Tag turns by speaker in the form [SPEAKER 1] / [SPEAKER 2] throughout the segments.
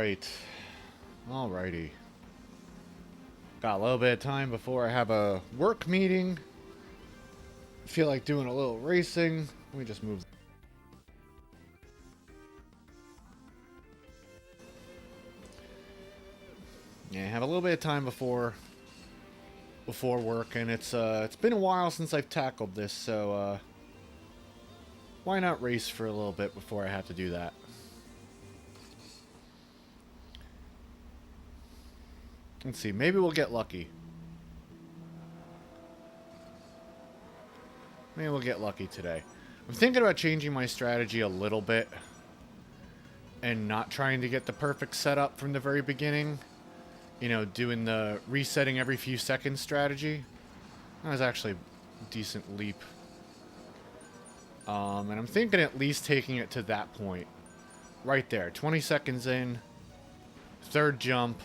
[SPEAKER 1] Alright. Alrighty. Got a little bit of time before I have a work meeting. Feel like doing a little racing. Let me just move. Yeah, have a little bit of time before work, and it's been a while since I've tackled this, so why not race for a little bit before I have to do that? Let's see, maybe we'll get lucky. Maybe we'll get lucky today. I'm thinking about changing my strategy a little bit and not trying to get the perfect setup from the very beginning. You know, doing the resetting every few seconds strategy. That was actually a decent leap. And I'm thinking at least taking it to that point. Right there. 20 seconds in. Third jump.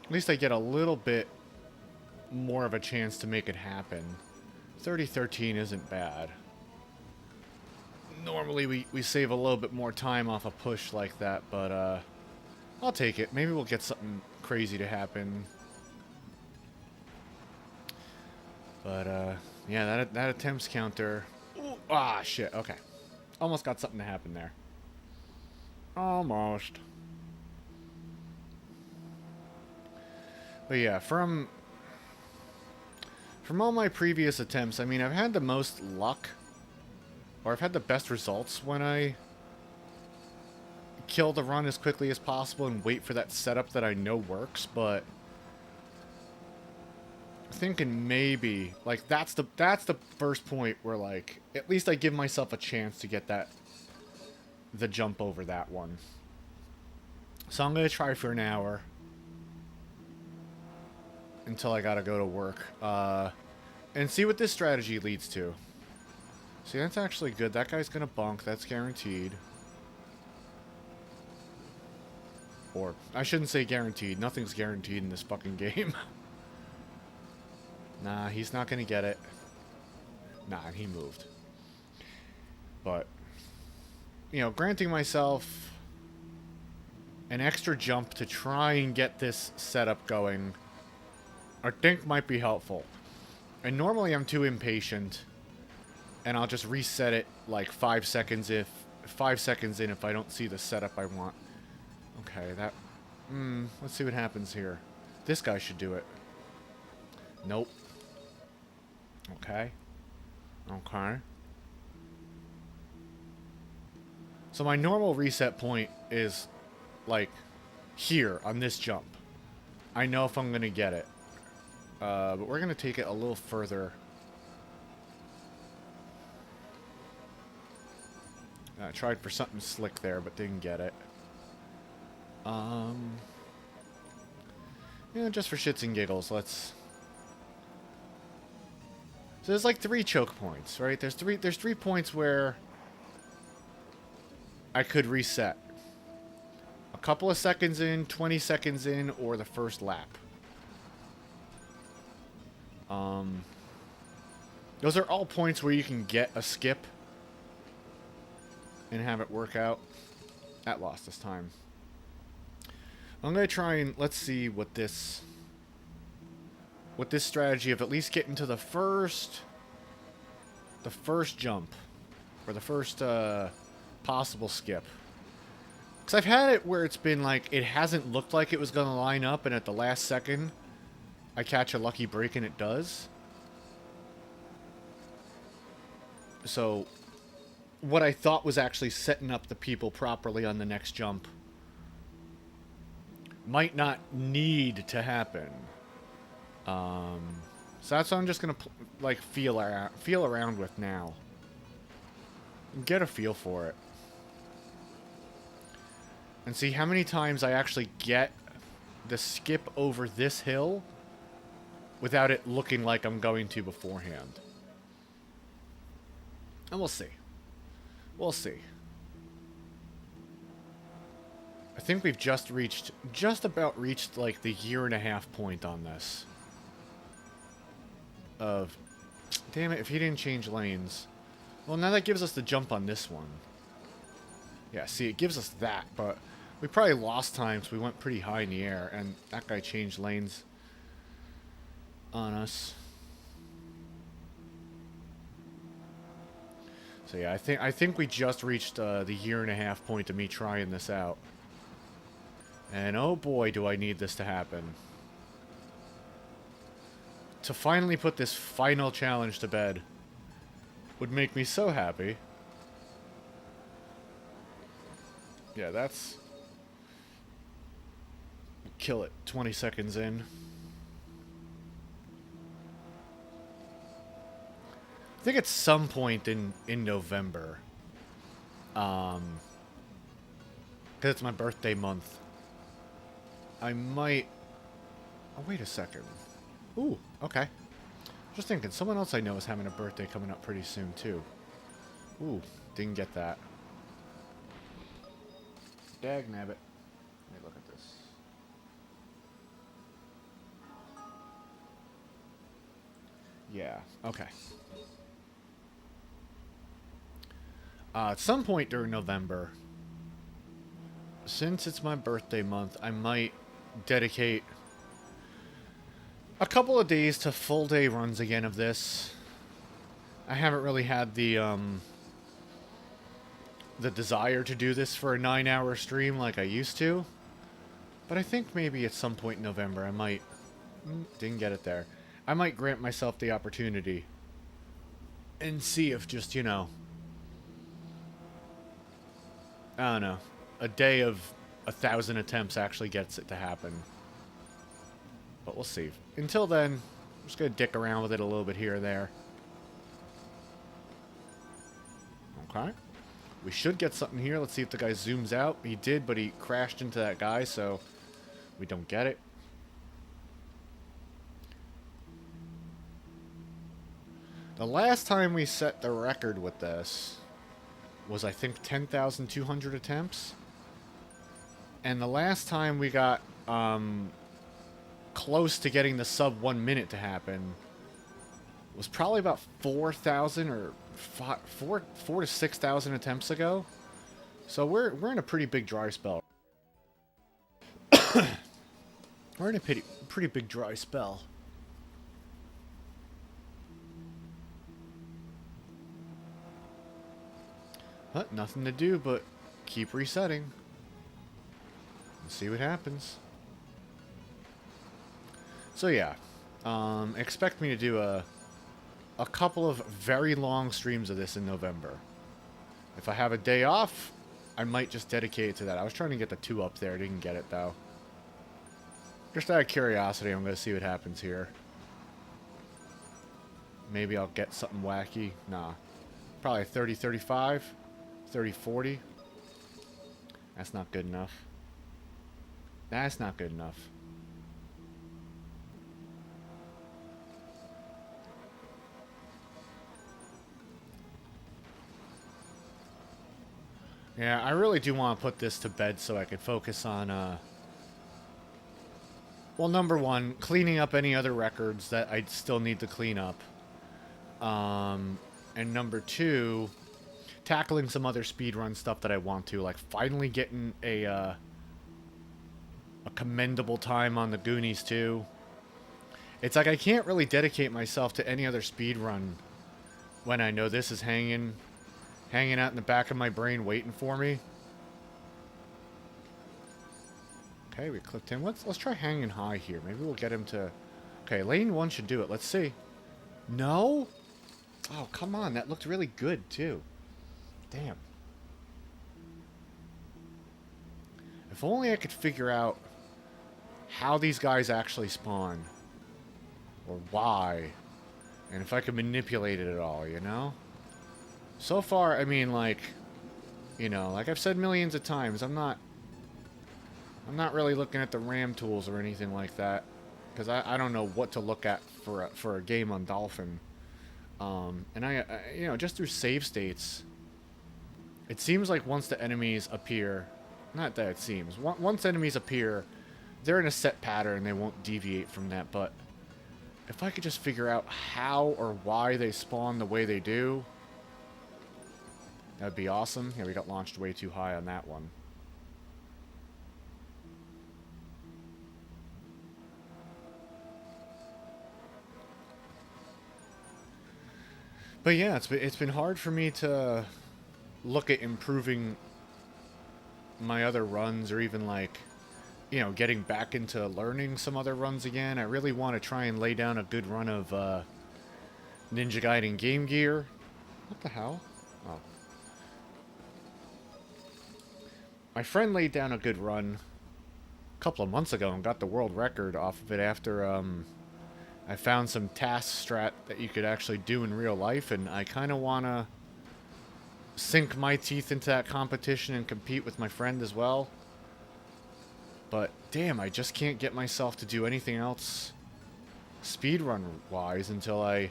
[SPEAKER 1] At least I get a little bit more of a chance to make it happen. 30-13 isn't bad. Normally we save a little bit more time off a push like that, but I'll take it. Maybe we'll get something crazy to happen. But yeah, that attempts counter. Ooh, ah, shit. Okay. Almost got something to happen there. Almost. But yeah, from all my previous attempts, I mean, I've had the most luck, or I've had the best results when I kill the run as quickly as possible and wait for that setup that I know works, but I'm thinking maybe, like, that's the first point where, like, at least I give myself a chance to get the jump over that one. So I'm going to try for an hour until I gotta go to work, and see what this strategy leads to. See, that's actually good. That guy's gonna bunk. That's guaranteed. Or, I shouldn't say guaranteed. Nothing's guaranteed in this fucking game. Nah, he's not gonna get it. Nah, he moved. But, you know, granting myself an extra jump to try and get this setup going, I think might be helpful. And normally I'm too impatient, and I'll just reset it like 5 seconds in if I don't see the setup I want. Okay, that... let's see what happens here. This guy should do it. Nope. Okay. Okay. So my normal reset point is, like, here on this jump. I know if I'm going to get it. But we're going to take it a little further. I tried for something slick there, but didn't get it. Yeah, just for shits and giggles, let's... So there's like 3 choke points, right? There's three points where I could reset. A couple of seconds in, 20 seconds in, or the first lap. Those are all points where you can get a skip and have it work out. That lost us time. I'm going to try and let's see what this strategy of at least getting to the first jump, or the first possible skip. Because I've had it where it's been like it hasn't looked like it was going to line up, and at the last second I catch a lucky break and it does. So, what I thought was actually setting up the people properly on the next jump might not need to happen. So that's what I'm just gonna like feel around with now. Get a feel for it, and see how many times I actually get the skip over this hill without it looking like I'm going to beforehand. And we'll see. We'll see. I think we've just about reached like the 1.5 point on this. Damn it, if he didn't change lanes. Well, now that gives us the jump on this one. Yeah, see, it gives us that, but We probably lost time, so we went pretty high in the air, and that guy changed lanes on us. So yeah, I think we just reached the 1.5 year point of me trying this out. And oh boy, do I need this to happen. To finally put this final challenge to bed would make me so happy. Yeah, that's... Kill it. 20 seconds in. I think at some point in November. Because it's my birthday month. I might... Oh, wait a second. Ooh, okay. Just thinking, someone else I know is having a birthday coming up pretty soon, too. Ooh, didn't get that. Dag nabbit. Let me look at this. Yeah, okay. At some point during November, since it's my birthday month, I might dedicate a couple of days to full day runs again of this. I haven't really had the desire to do this for a 9-hour stream like I used to. But I think maybe at some point in November I might... Didn't get it there. I might grant myself the opportunity and see if just, you know... I don't know. A day of 1,000 attempts actually gets it to happen. But we'll see. Until then, I'm just going to dick around with it a little bit here or there. Okay. We should get something here. Let's see if the guy zooms out. He did, but he crashed into that guy, so we don't get it. The last time we set the record with this was, I think, 10,200 attempts. And the last time we got close to getting the sub 1 minute to happen was probably about 4,000 or 4 to 6,000 attempts ago. So we're in a pretty big dry spell. We're in a pretty big dry spell. But nothing to do but keep resetting and see what happens. So yeah, expect me to do a couple of very long streams of this in November. If I have a day off, I might just dedicate it to that. I was trying to get the 2 up there, didn't get it though. Just out of curiosity, I'm going to see what happens here. Maybe I'll get something wacky. Nah. Probably 30-35. 30-40. That's not good enough. That's not good enough. Yeah, I really do want to put this to bed so I can focus on, well, number one, cleaning up any other records that I still need to clean up. And number two, tackling some other speedrun stuff that I want to, like finally getting a commendable time on the Goonies 2. It's like I can't really dedicate myself to any other speedrun when I know this is hanging out in the back of my brain waiting for me. Okay, we clipped him. Let's try hanging high here. Maybe we'll get him to... Okay, lane 1 should do it. Let's see. No? Oh, come on. That looked really good, too. Damn. If only I could figure out how these guys actually spawn. Or why. And if I could manipulate it at all, you know? So far, I mean, like, you know, like I've said millions of times, I'm not really looking at the RAM tools or anything like that, because I don't know what to look at for a game on Dolphin. And I you know, just through save states, it seems like once the enemies appear, not that it seems, once enemies appear, they're in a set pattern, they won't deviate from that, but if I could just figure out how or why they spawn the way they do, that'd be awesome. Yeah, we got launched way too high on that one. But yeah, it's been hard for me to look at improving my other runs, or even like, you know, getting back into learning some other runs again. I really want to try and lay down a good run of Ninja Gaiden Game Gear. What the hell? Oh. My friend laid down a good run a couple of months ago and got the world record off of it after I found some task strat that you could actually do in real life, and I kind of want to sink my teeth into that competition and compete with my friend as well. But damn, I just can't get myself to do anything else speedrun wise until I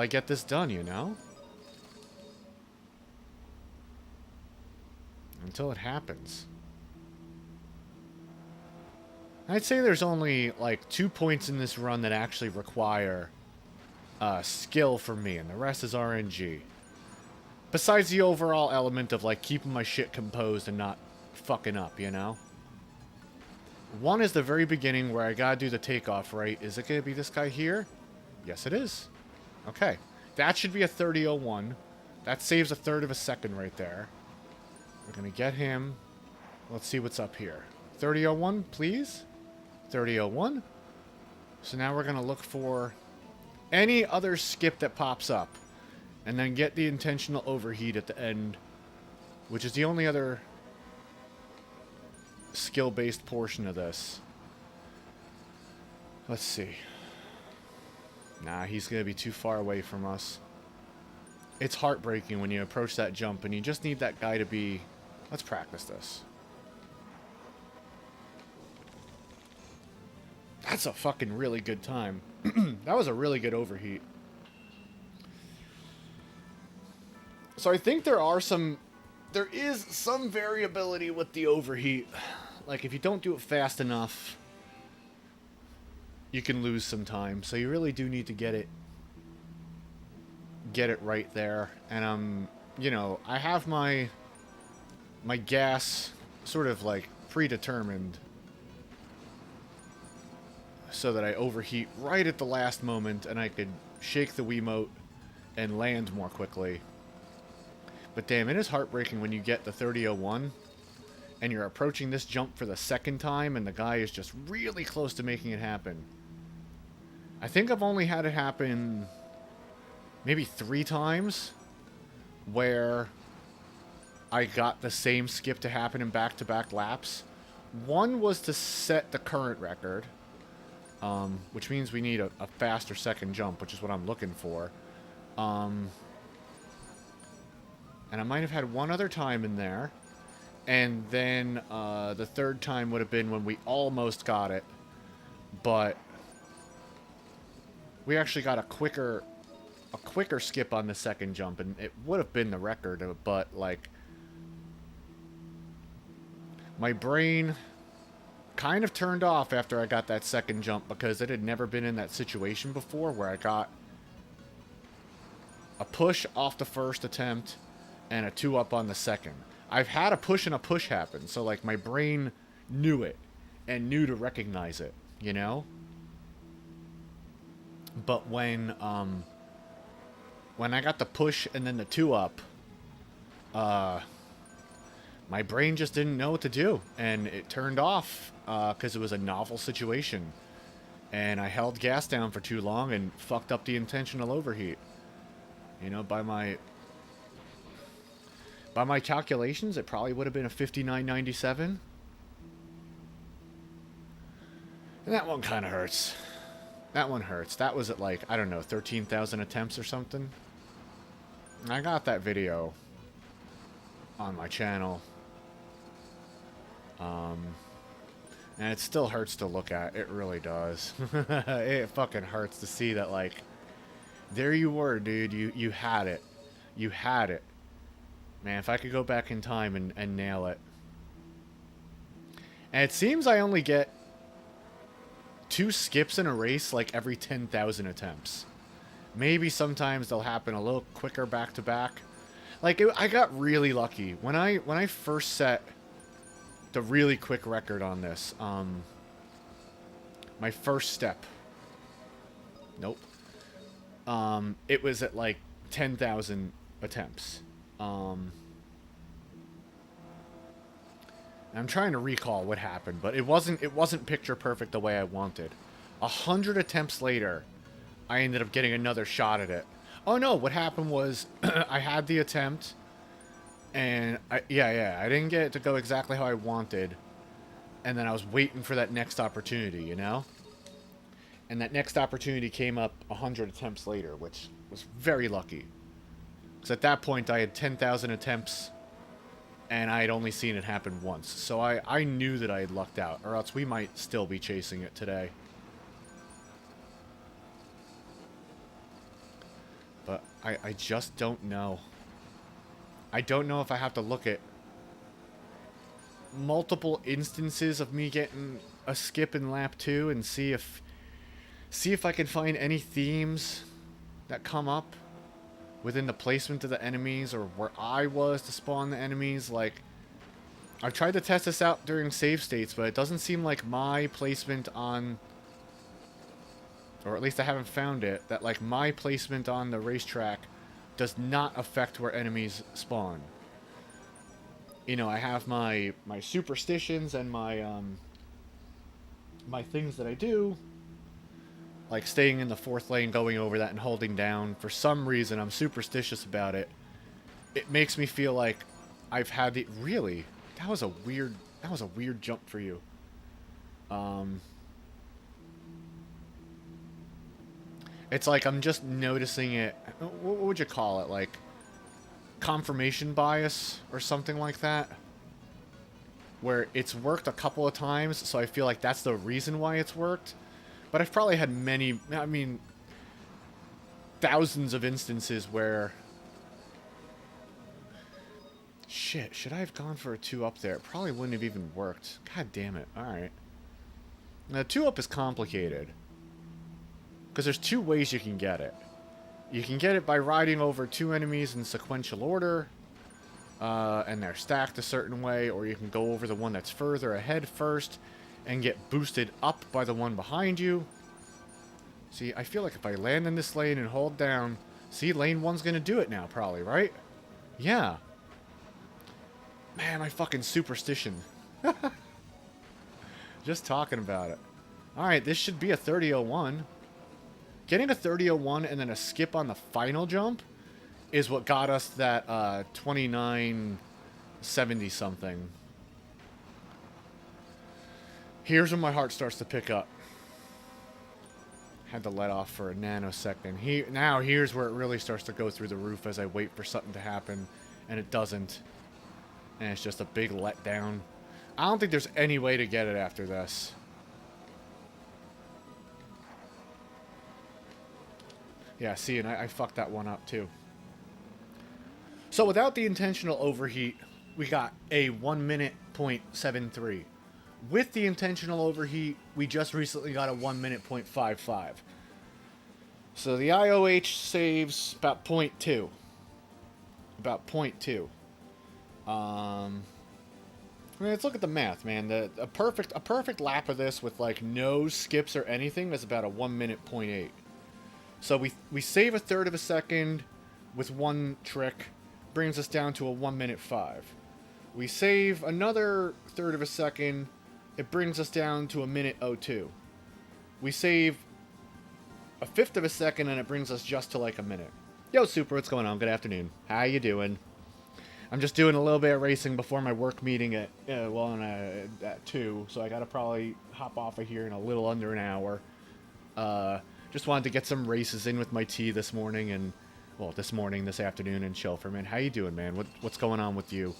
[SPEAKER 1] get this done, you know? Until it happens. I'd say there's only like 2 points in this run that actually require skill for me, and the rest is RNG. Besides the overall element of like keeping my shit composed and not fucking up, you know? One is the very beginning where I gotta do the takeoff, right? Is it gonna be this guy here? Yes, it is. Okay. That should be a 30:01. That saves a third of a second right there. We're gonna get him. Let's see what's up here. 30:01, please. 30:01. So now we're gonna look for any other skip that pops up, and then get the intentional overheat at the end, which is the only other skill-based portion of this. Let's see. Nah, he's gonna be too far away from us. It's heartbreaking when you approach that jump and you just need that guy to be... Let's practice this. That's a fucking really good time. That was a really good overheat. So I think there is some variability with the overheat. Like if you don't do it fast enough, you can lose some time. So you really do need to get it right there. And you know, I have my gas sort of like predetermined so that I overheat right at the last moment and I could shake the Wiimote and land more quickly. But damn, it is heartbreaking when you get the 30:01 and you're approaching this jump for the second time and the guy is just really close to making it happen. I think I've only had it happen maybe 3 times where I got the same skip to happen in back-to-back laps. One was to set the current record, which means we need a faster second jump, which is what I'm looking for. And I might have had one other time in there. And then the third time would have been when we almost got it. But we actually got a quicker skip on the second jump. And it would have been the record. But, like, my brain kind of turned off after I got that second jump because it had never been in that situation before where I got a push off the first attempt and a 2-up on the second. I've had a push and a push happen, so like my brain knew it and knew to recognize it, you know? But when I got the push and then the 2-up, my brain just didn't know what to do, and it turned off because it was a novel situation. And I held gas down for too long and fucked up the intentional overheat. You know, by my calculations, it probably would have been a 59.97. And that one kind of hurts. That one hurts. That was at like, I don't know, 13,000 attempts or something. I got that video on my channel. And it still hurts to look at. It really does. It fucking hurts to see that, like, there you were, dude. You had it. You had it. Man, if I could go back in time and nail it. And it seems I only get 2 skips in a race, like, every 10,000 attempts. Maybe sometimes they'll happen a little quicker back to back. Like, I got really lucky. When I first set the really quick record on this, my first step. Nope. It was at like 10,000 attempts. I'm trying to recall what happened, but it wasn't picture perfect the way I wanted. 100 attempts later, I ended up getting another shot at it. Oh no, what happened was I had the attempt, and I didn't get it to go exactly how I wanted, and then I was waiting for that next opportunity, you know? And that next opportunity came up 100 attempts later, which was very lucky. Because at that point, I had 10,000 attempts, and I had only seen it happen once. So I knew that I had lucked out, or else we might still be chasing it today. But I just don't know. I don't know if I have to look at multiple instances of me getting a skip in lap 2 and see if I can find any themes that come up within the placement of the enemies or where I was to spawn the enemies. Like, I've tried to test this out during save states, but it doesn't seem like my placement on, or at least I haven't found it, that like my placement on the racetrack does not affect where enemies spawn. You know, I have my superstitions and my my things that I do, like staying in the 4th lane, going over that and holding down. For some reason, I'm superstitious about it. It makes me feel like I've had the... Really? That was a weird jump for you. It's like I'm just noticing it... What would you call it? Like, confirmation bias or something like that? Where it's worked a couple of times, so I feel like that's the reason why it's worked. But I've probably had many, I mean, thousands of instances where... Shit, should I have gone for a 2-up there? It probably wouldn't have even worked. God damn it. Alright. Now, 2-up is complicated. Because there's 2 ways you can get it. You can get it by riding over 2 enemies in sequential order, and they're stacked a certain way, or you can go over the one that's further ahead first, and get boosted up by the one behind you. See, I feel like if I land in this lane and hold down... See, lane 1's gonna do it now, probably, right? Yeah. Man, my fucking superstition. Just talking about it. Alright, this should be a 30-01. Getting a 30-01 and then a skip on the final jump is what got us that 2970-something. Here's when my heart starts to pick up. Had to let off for a nanosecond. Now here's where it really starts to go through the roof as I wait for something to happen, and it doesn't. And it's just a big letdown. I don't think there's any way to get it after this. Yeah, see, and I fucked that one up too. So without the intentional overheat, we got a 1 minute .73. With the intentional overheat, we just recently got a 1 minute .55. So the IOH saves about 0.2. About 0.2. Let's look at the math, man. A perfect lap of this with like no skips or anything is about a 1 minute .8. So we save a third of a second with one trick, brings us down to a 1 minute 5. We save another third of a second, it brings us down to a minute 02. We save a fifth of a second and it brings us just to like a minute. Yo, Super, what's going on? Good afternoon. How you doing? I'm just doing a little bit of racing before my work meeting at 2, so I gotta probably hop off of here in a little under an hour. Just wanted to get some races in with my tea this morning, and, well, this afternoon in Chilferman. How you doing, man? What's going on with you?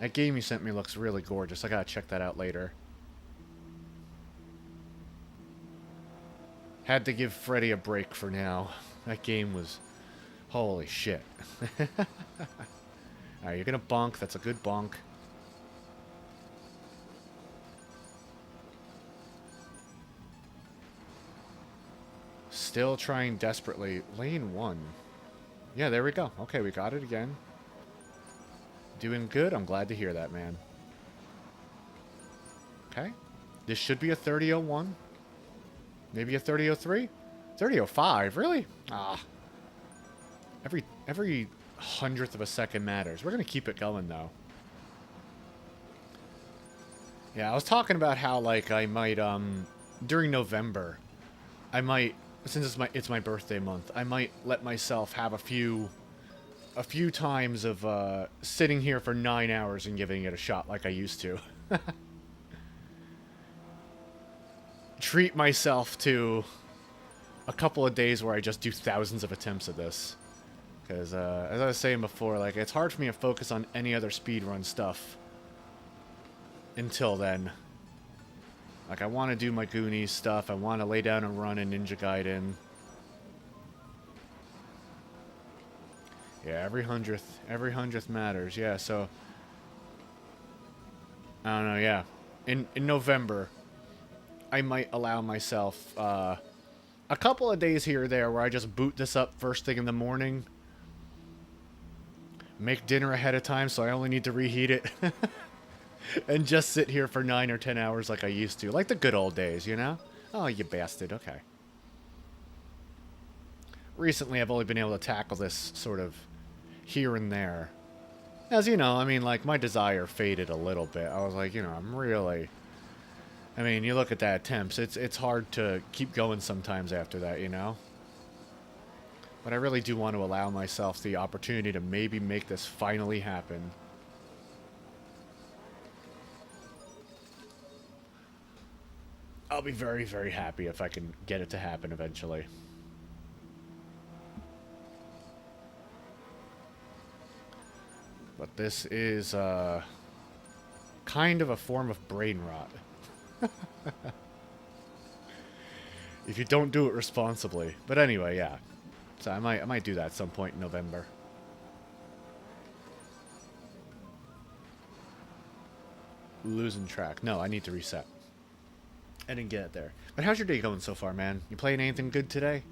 [SPEAKER 1] That game you sent me looks really gorgeous. I gotta check that out later. Had to give Freddy a break for now. That game was... Holy shit. Alright, you're gonna bonk. That's a good bonk. Still trying desperately. Lane 1. Yeah, there we go. Okay, we got it again. Doing good. I'm glad to hear that, man. Okay. This should be a 30-01. Maybe a 30-03. 30:05, really? Ah. Every hundredth of a second matters. We're gonna keep it going though. Yeah, I was talking about how like I might during November, I might, since it's my birthday month, I might let myself have a few times of sitting here for 9 hours and giving it a shot like I used to. Treat myself to a couple of days where I just do thousands of attempts of this. Because, as I was saying before, like, it's hard for me to focus on any other speedrun stuff until then. Like, I want to do my Goonies stuff. I want to lay down and run in Ninja Gaiden. Yeah, every hundredth matters. Yeah, so I don't know. Yeah, in November, I might allow myself a couple of days here or there where I just boot this up first thing in the morning. Make dinner ahead of time, so I only need to reheat it. And just sit here for 9 or 10 hours like I used to. Like the good old days, you know? Oh, you bastard. Okay. Recently, I've only been able to tackle this sort of here and there. As you know, I mean, like, my desire faded a little bit. I was like, you know, I'm really... I mean, you look at that attempts, it's hard to keep going sometimes after that, you know? But I really do want to allow myself the opportunity to maybe make this finally happen. I'll be very, very happy if I can get it to happen eventually. But this is kind of a form of brain rot. If you don't do it responsibly. But anyway, yeah. So I might do that at some point in November. Losing track. No, I need to reset. I didn't get it there. But how's your day going so far, man? You playing anything good today?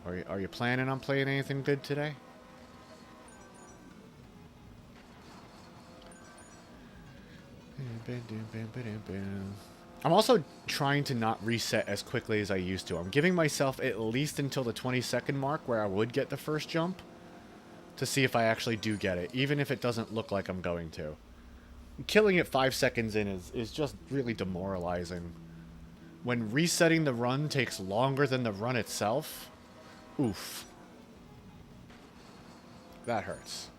[SPEAKER 1] Are you planning on playing anything good today? I'm also trying to not reset as quickly as I used to. I'm giving myself at least until the 20-second mark where I would get the first jump to see if I actually do get it, even if it doesn't look like I'm going to. Killing it 5 seconds in is just really demoralizing. When resetting the run takes longer than the run itself, oof. That hurts.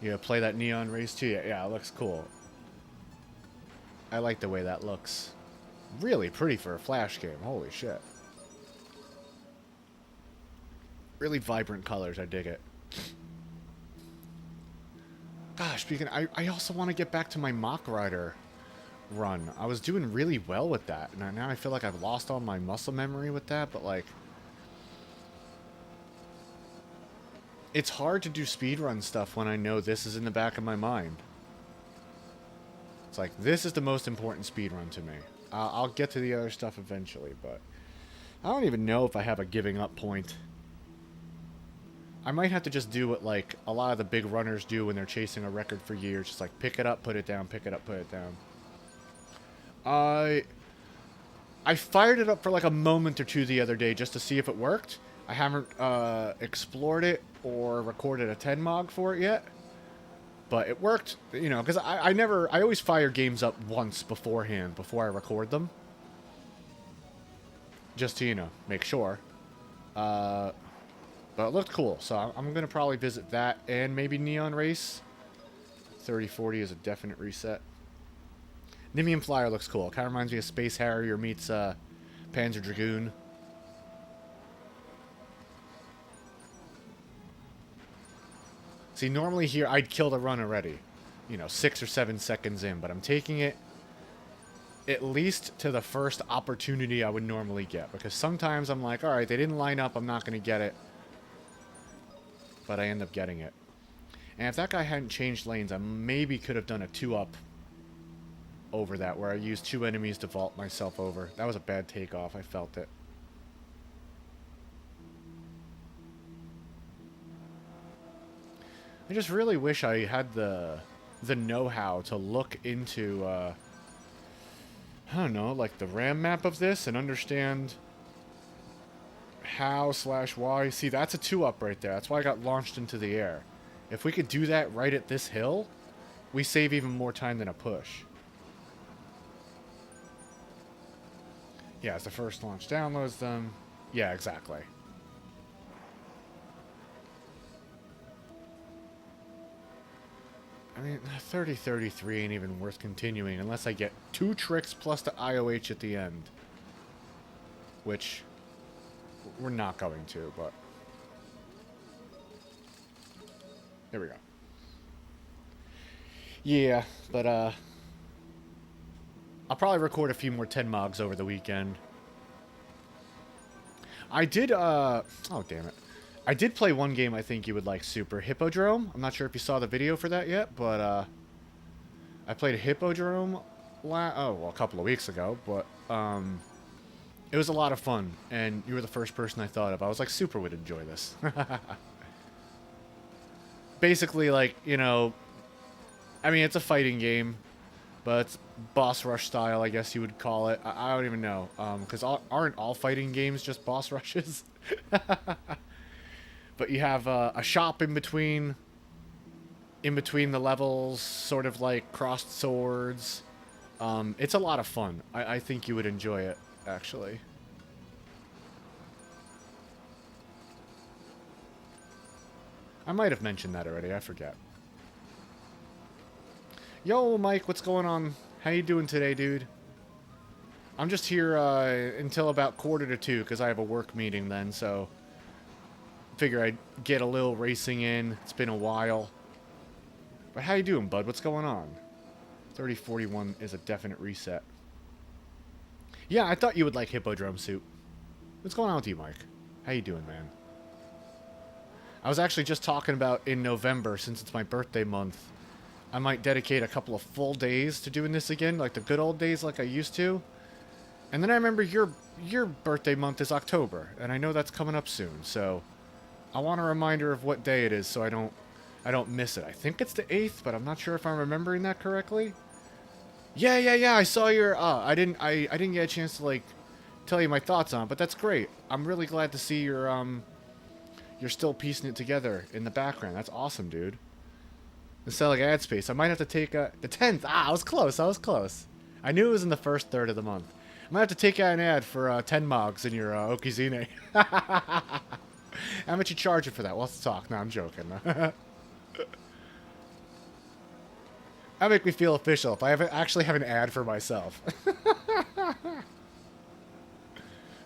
[SPEAKER 1] You gonna play that Neon Race too? Yeah, it looks cool. I like the way that looks. Really pretty for a Flash game. Holy shit. Really vibrant colors. I dig it. Gosh, speaking, I also want to get back to my Mach Rider run. I was doing really well with that. And now I feel like I've lost all my muscle memory with that, but like... It's hard to do speedrun stuff when I know this is in the back of my mind. It's like, this is the most important speedrun to me. I'll get to the other stuff eventually, but... I don't even know if I have a giving up point. I might have to just do what, like, a lot of the big runners do when they're chasing a record for years. Just, like, pick it up, put it down, pick it up, put it down. I fired it up for, like, a moment or two the other day just to see if it worked. I haven't explored it or recorded a 10 for it yet. But it worked, you know, because I always fire games up once beforehand, before I record them. Just to, you know, make sure. But it looked cool, so I'm going to probably visit that and maybe Neon Race. 3040 is a definite reset. Nimian Flyer looks cool. Kind of reminds me of Space Harrier meets Panzer Dragoon. See, normally here I'd kill the run already. You know, 6 or 7 seconds in, but I'm taking it at least to the first opportunity I would normally get. Because sometimes I'm like, alright, they didn't line up, I'm not going to get it. But I end up getting it. And if that guy hadn't changed lanes, I maybe could have done a 2-up over that, where I used 2 enemies to vault myself over. That was a bad takeoff, I felt it. I just really wish I had the know-how to look into I don't know, like the RAM map of this and understand how/why. See, that's a 2-up right there. That's why I got launched into the air. If we could do that right at this hill, we save even more time than a push. Yeah, as the first launch downloads them. Yeah, exactly. I mean, 30-33 ain't even worth continuing unless I get 2 tricks plus the IOH at the end. Which, we're not going to, but... There we go. Yeah, but, I'll probably record a few more 10 mogs over the weekend. I did, oh, damn it. I did play one game I think you would like super. Hippodrome. I'm not sure if you saw the video for that yet, but, I played Hippodrome, a couple of weeks ago, but, it was a lot of fun, and you were the first person I thought of. I was like, Super would enjoy this. Basically, like, you know, I mean, it's a fighting game, but it's boss rush style, I guess you would call it. I don't even know, because aren't all fighting games just boss rushes? But you have a shop in between the levels, sort of like crossed swords. It's a lot of fun. I think you would enjoy it, actually. I might have mentioned that already, I forget. Yo, Mike, what's going on? How you doing today, dude? I'm just here until about 1:45, because I have a work meeting then, so... Figure I'd get a little racing in. It's been a while. But how you doing, bud? What's going on? 3041 is a definite reset. Yeah, I thought you would like Hippodrome Soup. What's going on with you, Mike? How you doing, man? I was actually just talking about in November, since it's my birthday month, I might dedicate a couple of full days to doing this again, like the good old days like I used to. And then I remember your birthday month is October, and I know that's coming up soon, so I want a reminder of what day it is so I don't miss it. I think it's the 8th, but I'm not sure if I'm remembering that correctly. Yeah, I saw your I didn't get a chance to like tell you my thoughts on it, but that's great. I'm really glad to see you're still piecing it together in the background. That's awesome, dude. Instead of like ad space, I might have to take the 10th. I was close. I knew it was in the first third of the month. I might have to take out an ad for 10 mogs in your Okizine. How much you charging for that? Well, let's talk. No, I'm joking. That make me feel official if I actually have an ad for myself. Alright,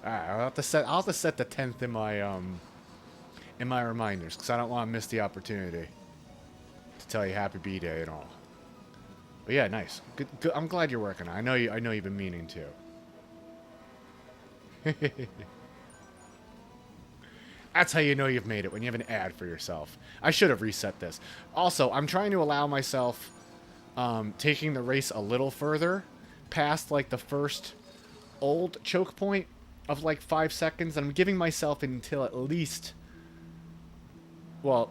[SPEAKER 1] I'll have to set the 10th in my reminders, because I don't want to miss the opportunity to tell you happy B-Day and all. But yeah, nice. Good. I'm glad you're working on it. I know you've been meaning to. That's how you know you've made it, when you have an ad for yourself. I should have reset this. Also, I'm trying to allow myself taking the race a little further past like the first old choke point of like 5 seconds. And I'm giving myself until at least, well,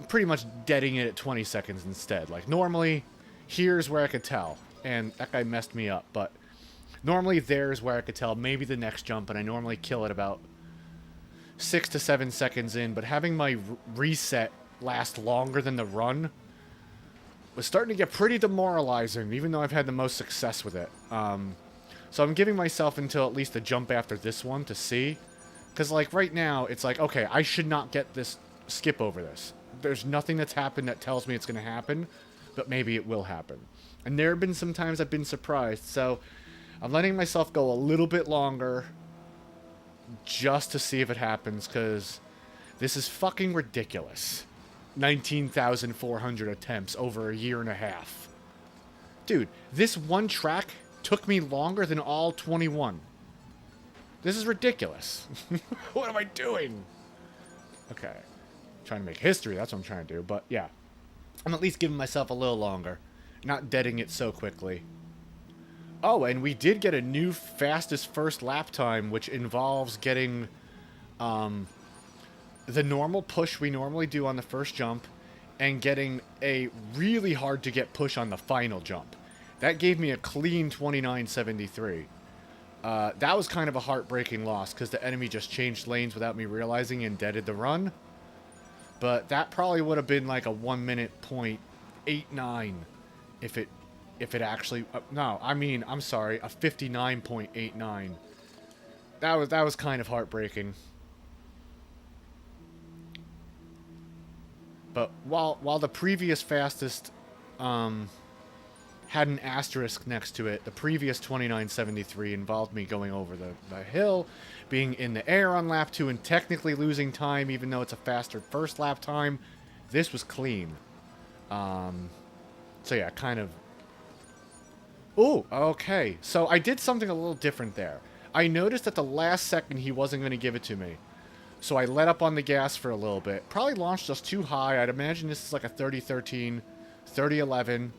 [SPEAKER 1] pretty much deading it at 20 seconds instead. Like normally, here's where I could tell. And that guy messed me up. But normally there's where I could tell maybe the next jump. And I normally kill it about 6 to 7 seconds in, but having my reset last longer than the run was starting to get pretty demoralizing, even though I've had the most success with it. So I'm giving myself until at least the jump after this one to see. Because, like, right now, it's like, okay, I should not get this, skip over this. There's nothing that's happened that tells me it's going to happen, but maybe it will happen. And there have been some times I've been surprised, so I'm letting myself go a little bit longer just to see if it happens, because this is fucking ridiculous. 19,400 attempts over a year and a half. Dude, this one track took me longer than all 21. This is ridiculous. What am I doing? Okay. Trying to make history, that's what I'm trying to do. But yeah, I'm at least giving myself a little longer. Not deading it so quickly. Oh, and we did get a new fastest first lap time, which involves getting the normal push we normally do on the first jump and getting a really hard to get push on the final jump. That gave me a clean 2973. That was kind of a heartbreaking loss because the enemy just changed lanes without me realizing and deaded the run. But that probably would have been like a 1 minute point 89 if it actually no, I mean, I'm sorry, a 59.89. That was kind of heartbreaking. But while the previous fastest had an asterisk next to it, the previous 2973 involved me going over the hill, being in the air on lap 2 and technically losing time even though it's a faster first lap time. This was clean. So yeah, kind of... Ooh, okay. So I did something a little different there. I noticed at the last second he wasn't going to give it to me. So I let up on the gas for a little bit. Probably launched us too high. I'd imagine this is like a 30-13, 30-11.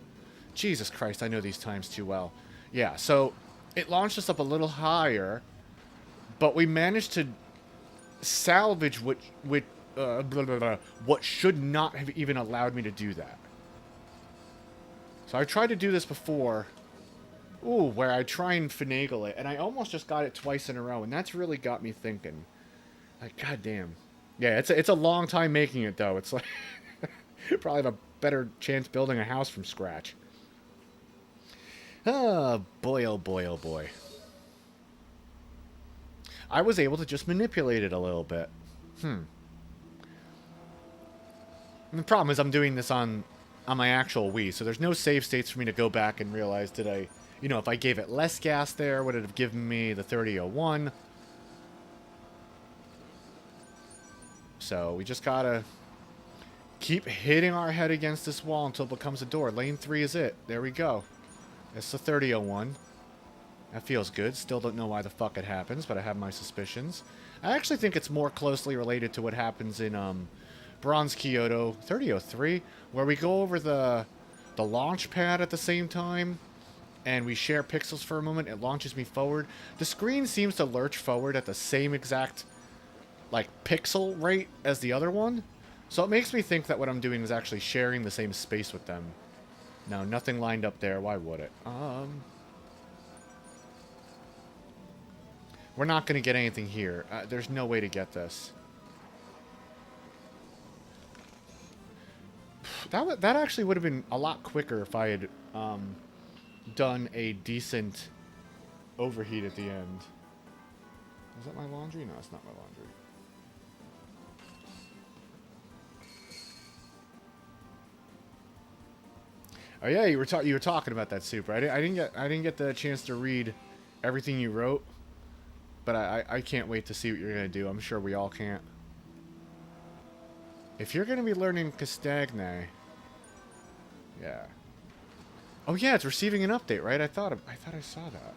[SPEAKER 1] Jesus Christ, I know these times too well. Yeah, so it launched us up a little higher, but we managed to salvage what should not have even allowed me to do that. So I tried to do this before, where I try and finagle it, and I almost just got it twice in a row, and that's really got me thinking. Like, goddamn. Yeah, it's a long time making it, though. It's like, probably have a better chance building a house from scratch. Oh, boy, oh boy, oh boy. I was able to just manipulate it a little bit. And the problem is I'm doing this on my actual Wii, so there's no save states for me to go back and realize, did I... You know, if I gave it less gas there, would it have given me the 3001? So we just gotta keep hitting our head against this wall until it becomes a door. Lane 3 is it. There we go. It's the 3001. That feels good. Still don't know why the fuck it happens, but I have my suspicions. I actually think it's more closely related to what happens in Bronze Kyoto 3003, where we go over the launch pad at the same time, and we share pixels for a moment. It launches me forward. The screen seems to lurch forward at the same exact like pixel rate as the other one, so it makes me think that what I'm doing is actually sharing the same space with them. No, nothing lined up there. Why would it? We're not going to get anything here. There's no way to get this. That actually would have been a lot quicker if I had done a decent overheat at the end. Is that my laundry? No, it's not my laundry. Oh yeah, you were talking about that, Super. I didn't get the chance to read everything you wrote, but I can't wait to see what you're gonna do. I'm sure we all can't. If you're gonna be learning Castagne, yeah. Oh yeah, it's receiving an update, right? I thought I saw that.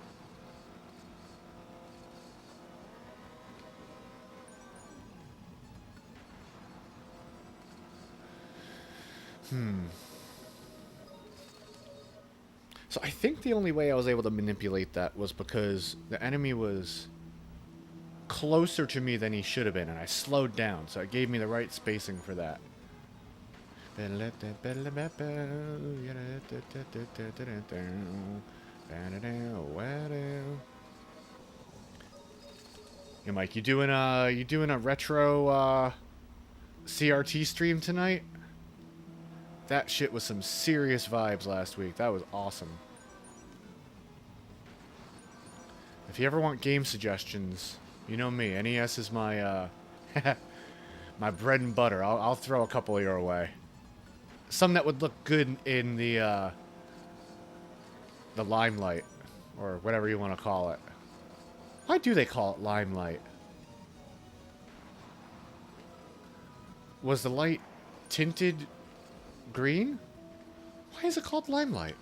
[SPEAKER 1] So I think the only way I was able to manipulate that was because the enemy was closer to me than he should have been, and I slowed down, so it gave me the right spacing for that. Hey Mike, you doing a retro CRT stream tonight? That shit was some serious vibes last week. That was awesome. If you ever want game suggestions, you know me. NES is my my bread and butter. I'll throw a couple your way. Some that would look good in the limelight, or whatever you want to call it. Why do they call it limelight? Was the light tinted green? Why is it called limelight?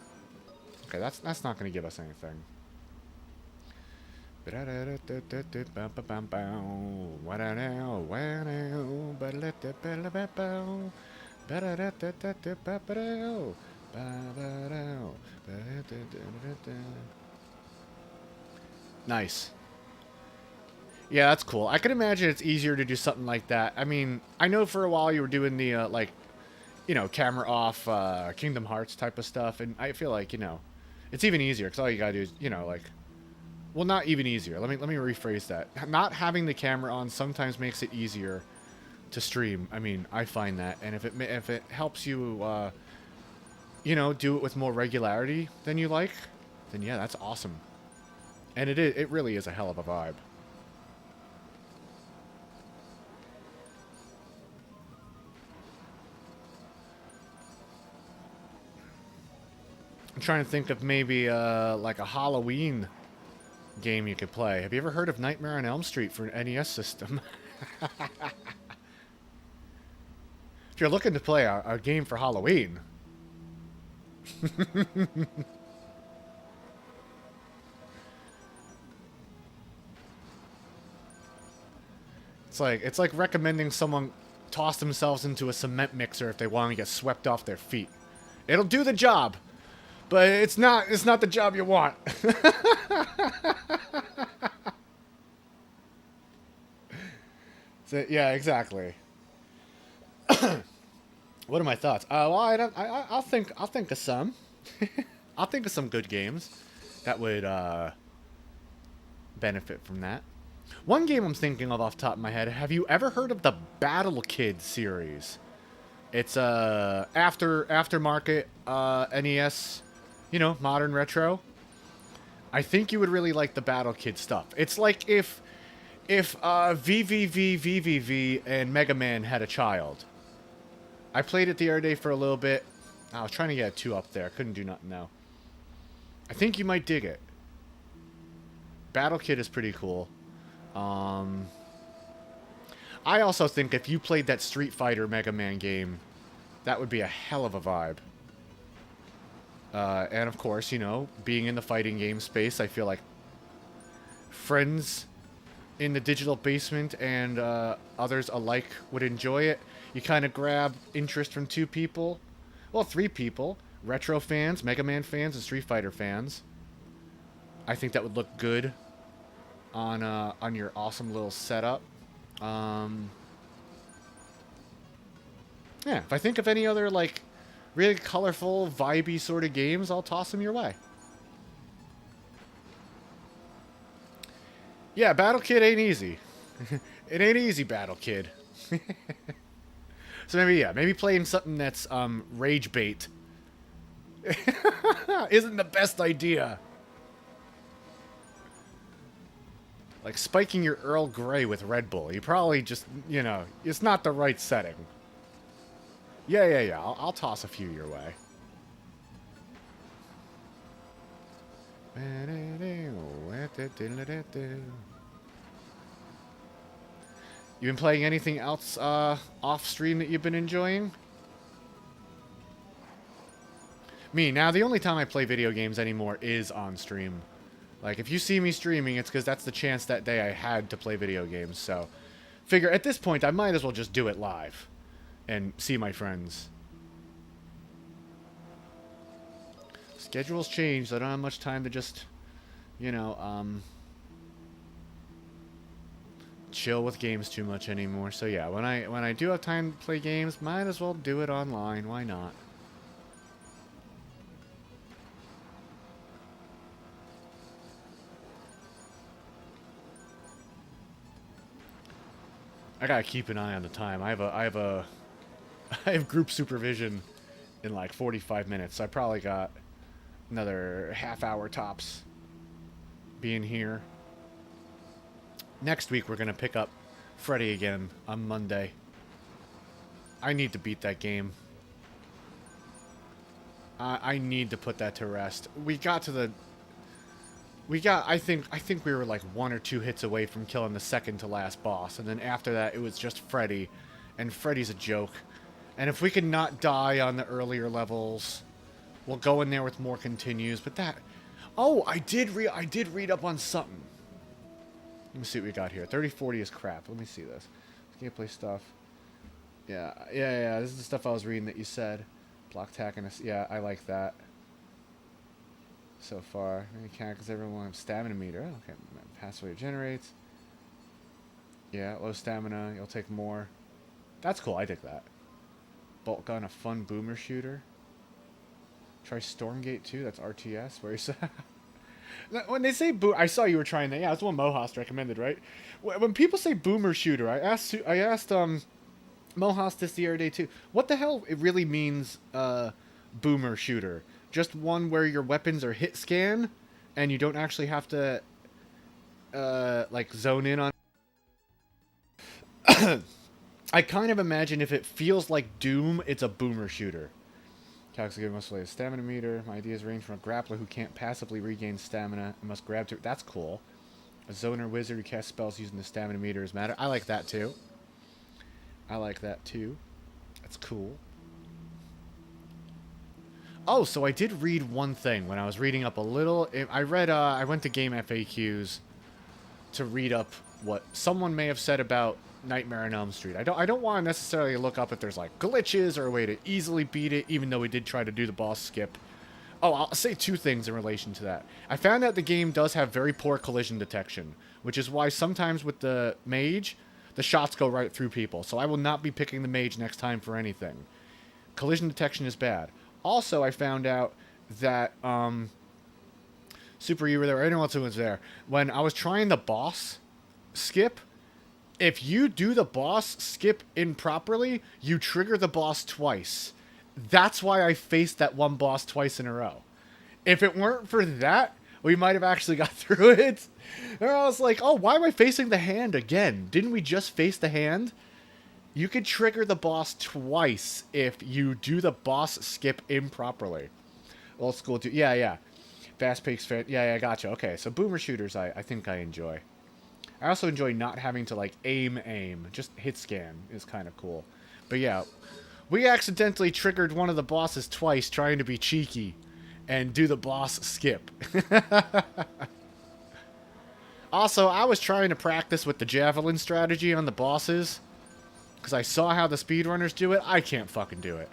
[SPEAKER 1] Okay, that's not going to give us anything. Nice. Yeah, that's cool. I can imagine it's easier to do something like that. I mean, I know for a while you were doing the, like, you know, camera off, Kingdom Hearts type of stuff, and I feel like, you know, It's even easier because all you gotta do is, you know, like, well, not even easier. Let me rephrase that. Not having the camera on sometimes makes it easier to stream. I mean, I find that, and if it helps you, you know, do it with more regularity than you like, then yeah, that's awesome. And it really is a hell of a vibe. I'm trying to think of maybe like a Halloween game you could play. Have you ever heard of Nightmare on Elm Street for an NES system? If you're looking to play a game for Halloween, it's like recommending someone toss themselves into a cement mixer if they want to get swept off their feet. It'll do the job, but it's not the job you want. So, yeah, exactly. What are my thoughts? Well, I'll think of some. I'll think of some good games that would benefit from that. One game I'm thinking of off the top of my head. Have you ever heard of the Battle Kid series? It's aftermarket NES, you know, modern retro. I think you would really like the Battle Kid stuff. It's like if VVV and Mega Man had a child. I played it the other day for a little bit. I was trying to get a 2 up there. Couldn't do nothing though. I think you might dig it. Battle Kid is pretty cool. I also think if you played that Street Fighter Mega Man game, that would be a hell of a vibe. And of course, you know, being in the fighting game space, I feel like friends in the digital basement and others alike would enjoy it. You kind of grab interest from 2 people. Well, 3 people. Retro fans, Mega Man fans, and Street Fighter fans. I think that would look good on your awesome little setup. Yeah, if I think of any other, like, really colorful, vibey sort of games, I'll toss them your way. Yeah, Battle Kid ain't easy. It ain't easy, Battle Kid. So maybe, yeah, maybe playing something that's rage bait isn't the best idea. Like spiking your Earl Grey with Red Bull. You probably just, you know, it's not the right setting. Yeah. I'll toss a few your way. You been playing anything else off stream that you've been enjoying? Me, now the only time I play video games anymore is on stream. Like, if you see me streaming, it's because that's the chance that day I had to play video games, so... Figure, at this point, I might as well just do it live. And see my friends. Schedules change, so I don't have much time to just... You know, chill with games too much anymore. So yeah, when I do have time to play games, might as well do it online. Why not? I gotta keep an eye on the time. I have group supervision in like 45 minutes. So I probably got another half hour tops being here. Next week we're gonna pick up Freddy again on Monday. I need to beat that game. I need to put that to rest. I think we were like 1 or 2 hits away from killing the second to last boss, and then after that it was just Freddy, and Freddy's a joke. And if we could not die on the earlier levels, we'll go in there with more continues. But that, oh, I did read up on something. Let me see what we got here. 3040 is crap. Let me see this. Gameplay stuff. Yeah. This is the stuff I was reading that you said. Block tack. Yeah, I like that. So far. Mechanics, everyone will have stamina meter. Oh, okay. Password generates. Yeah, low stamina. You'll take more. That's cool. I dig that. Bolt gun, a fun boomer shooter. Try Stormgate too. That's RTS. Where you say when they say boom, I saw you were trying that. Yeah, that's one Mohast recommended, right? When people say boomer shooter, I asked Mohast this the other day too. What the hell it really means? Boomer shooter. Just one where your weapons are hit scan, and you don't actually have to like zone in on. I kind of imagine if it feels like Doom, it's a boomer shooter. Calculator must play a stamina meter. My ideas range from a grappler who can't passively regain stamina and must grab to. That's cool. A zoner wizard who casts spells using the stamina meter is matter. I like that too. That's cool. Oh, so I did read one thing when I was reading up a little. I went to Game FAQs to read up what someone may have said about Nightmare on Elm Street. I don't want to necessarily look up if there's like glitches or a way to easily beat it, even though we did try to do the boss skip. Oh, I'll say two things in relation to that. I found out the game does have very poor collision detection, which is why sometimes with the mage, the shots go right through people. So I will not be picking the mage next time for anything. Collision detection is bad. Also, I found out that Super, you were there. Anyone else who was there when I was trying the boss skip. If you do the boss skip improperly, you trigger the boss twice. That's why I faced that one boss twice in a row. If it weren't for that, we might have actually got through it. And I was like, oh, why am I facing the hand again? Didn't we just face the hand? You could trigger the boss twice if you do the boss skip improperly. Old school, yeah. Fast-paced, yeah, gotcha. Okay, so boomer shooters I think I enjoy. I also enjoy not having to, like, aim. Just hit scan is kind of cool. But yeah, we accidentally triggered one of the bosses twice trying to be cheeky and do the boss skip. Also, I was trying to practice with the javelin strategy on the bosses because I saw how the speedrunners do it. I can't fucking do it.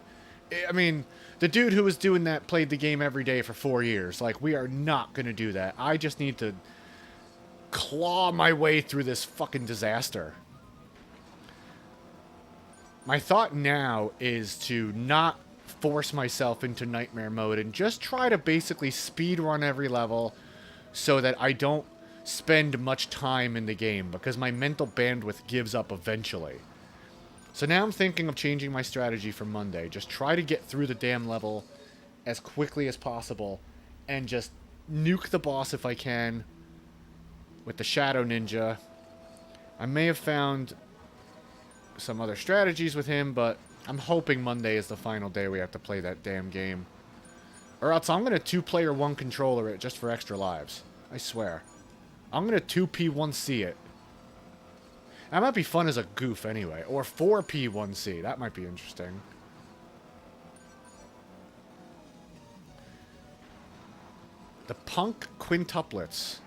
[SPEAKER 1] I mean, the dude who was doing that played the game every day for 4 years. Like, we are not going to do that. I just need to claw my way through this fucking disaster. My thought now is to not force myself into nightmare mode and just try to basically speedrun every level so that I don't spend much time in the game because my mental bandwidth gives up eventually. So now I'm thinking of changing my strategy for Monday. Just try to get through the damn level as quickly as possible and just nuke the boss if I can with the Shadow Ninja. I may have found some other strategies with him, but I'm hoping Monday is the final day we have to play that damn game. Or else I'm going to 2-player 1 controller it just for extra lives. I swear. I'm going to 2P1C it. That might be fun as a goof anyway. Or 4P1C. That might be interesting. The Punk Quintuplets.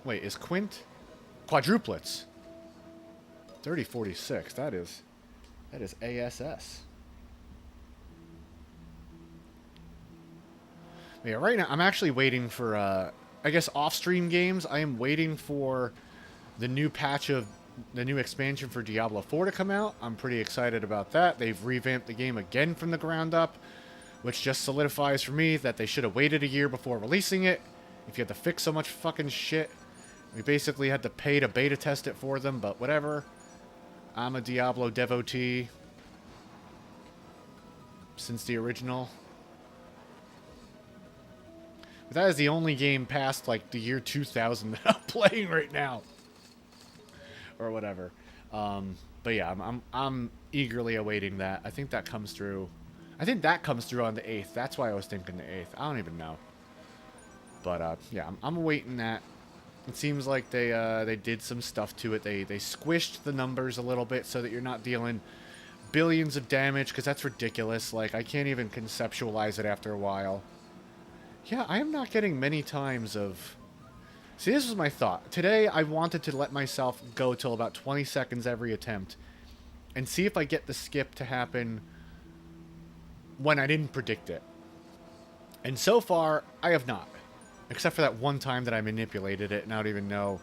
[SPEAKER 1] Wait, is Quint? Quadruplets. 3046. That is ASS. Yeah, right now I'm actually waiting for I guess off-stream games. I am waiting for the new patch of the new expansion for Diablo 4 to come out. I'm pretty excited about that. They've revamped the game again from the ground up, which just solidifies for me that they should have waited a year before releasing it. If you had to fix so much fucking shit, we basically had to pay to beta test it for them, but whatever. I'm a Diablo devotee since the original. But that is the only game past, like, the year 2000 that I'm playing right now. Or whatever. But yeah, I'm eagerly awaiting that. I think that comes through. I think that comes through on the 8th. That's why I was thinking the 8th. I don't even know. But yeah, I'm awaiting that. It seems like they did some stuff to it. They squished the numbers a little bit so that you're not dealing billions of damage, because that's ridiculous. Like, I can't even conceptualize it after a while. Yeah, I am not getting many times of... See, this was my thought. Today, I wanted to let myself go till about 20 seconds every attempt and see if I get the skip to happen when I didn't predict it. And so far, I have not. Except for that one time that I manipulated it, and I don't even know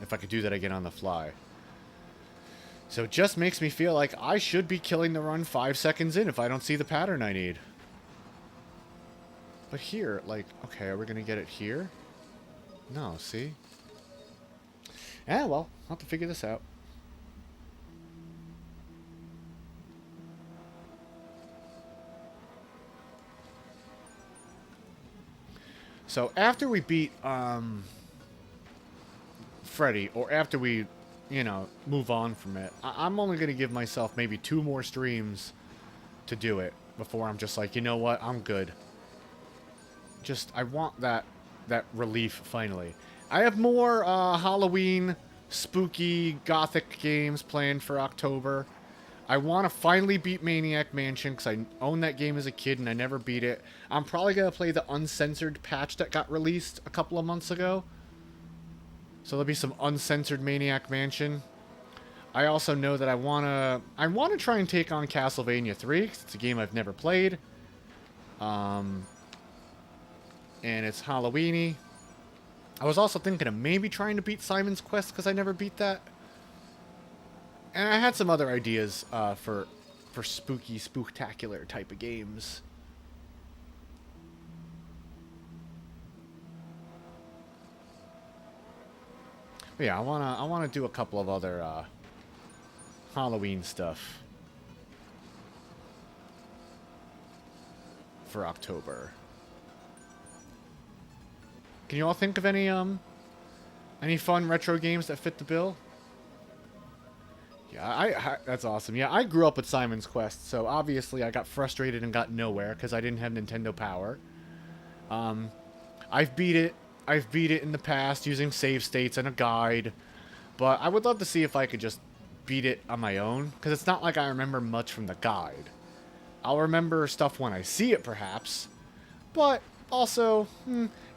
[SPEAKER 1] if I could do that again on the fly. So it just makes me feel like I should be killing the run 5 seconds in if I don't see the pattern I need. But here, like, okay, are we going to get it here? No, see? Yeah, well, I'll have to figure this out. So after we beat Freddy, or after we, move on from it, I'm only going to give myself maybe 2 more streams to do it before I'm just like, you know what, I'm good. Just, I want that relief finally. I have more Halloween, spooky, gothic games planned for October. I want to finally beat Maniac Mansion because I owned that game as a kid and I never beat it. I'm probably going to play the uncensored patch that got released a couple of months ago. So there'll be some uncensored Maniac Mansion. I also know that I want to try and take on Castlevania 3 'cause it's a game I've never played. And it's Halloweeny. I was also thinking of maybe trying to beat Simon's Quest because I never beat that. And I had some other ideas for spooky, spooktacular type of games. But yeah, I wanna do a couple of other Halloween stuff for October. Can you all think of any fun retro games that fit the bill? Yeah, that's awesome. Yeah, I grew up with Simon's Quest, so obviously I got frustrated and got nowhere because I didn't have Nintendo Power. I've beat it. I've beat it in the past using save states and a guide, but I would love to see if I could just beat it on my own because it's not like I remember much from the guide. I'll remember stuff when I see it, perhaps, but also,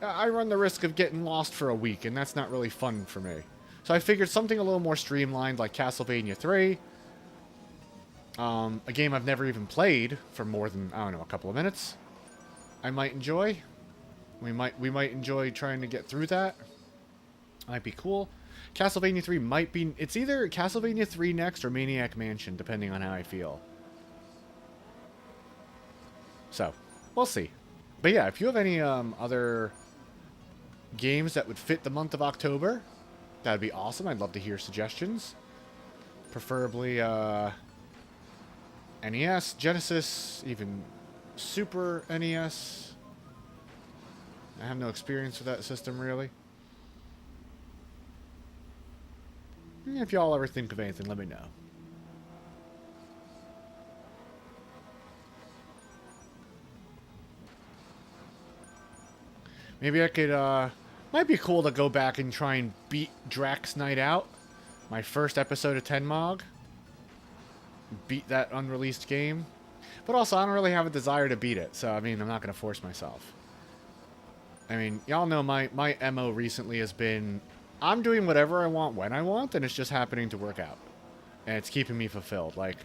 [SPEAKER 1] I run the risk of getting lost for a week, and that's not really fun for me. So I figured something a little more streamlined like Castlevania 3. A game I've never even played for more than, I don't know, a couple of minutes. I might enjoy. We might enjoy trying to get through that. Might be cool. Castlevania 3 might be... It's either Castlevania 3 next or Maniac Mansion, depending on how I feel. So, we'll see. But yeah, if you have any other games that would fit the month of October, that would be awesome. I'd love to hear suggestions. Preferably NES, Genesis, even Super NES. I have no experience with that system, really. If y'all ever think of anything, let me know. Maybe I could, might be cool to go back and try and beat Drax Night Out. My first episode of Tenmog. Beat that unreleased game. But also, I don't really have a desire to beat it, so, I mean, I'm not going to force myself. I mean, y'all know my MO recently has been, I'm doing whatever I want when I want, and it's just happening to work out. And it's keeping me fulfilled. Like,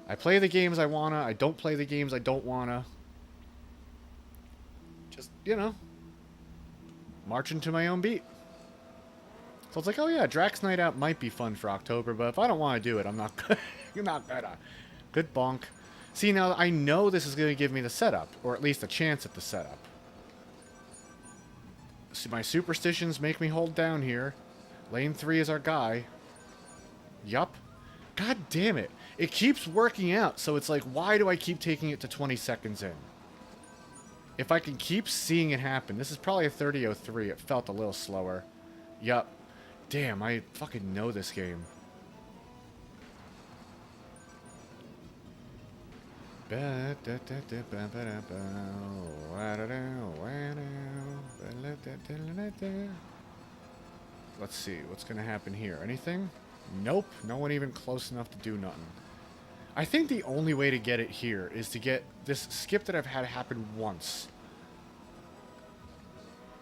[SPEAKER 1] I play the games I wanna, I don't play the games I don't wanna. Just, marching to my own beat. So it's like, oh yeah, Drax Night Out might be fun for October, but if I don't want to do it, I'm not you're not gonna. Good bonk. See, now I know this is going to give me the setup, or at least a chance at the setup. See, my superstitions make me hold down here. Lane 3 is our guy. Yup. God damn it. It keeps working out, so it's like, why do I keep taking it to 20 seconds in? If I can keep seeing it happen. This is probably a 30:03. It felt a little slower. Yup. Damn, I fucking know this game. Let's see, what's gonna happen here? Anything? Nope, no one even close enough to do nothing. I think the only way to get it here is to get this skip that I've had happen once.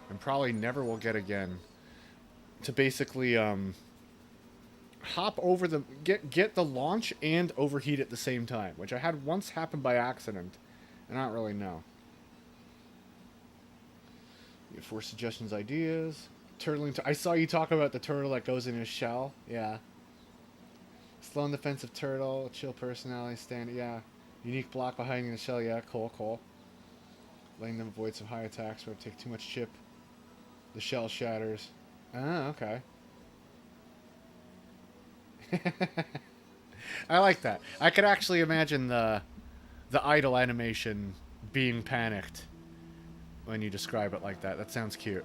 [SPEAKER 1] And probably never will get again. To basically, hop over the... Get the launch and overheat at the same time. Which I had once happen by accident. And I don't really know. You have 4 suggestions, ideas. Turtling... I saw you talk about the turtle that goes in his shell. Yeah. Slow and defensive turtle. Chill personality. Stand... Yeah. Unique block behind the shell. Yeah, cool, cool. letting them avoid some high attacks where it take too much chip. The shell shatters. Ah, okay. I like that. I could actually imagine the idle animation being panicked when you describe it like that. That sounds cute.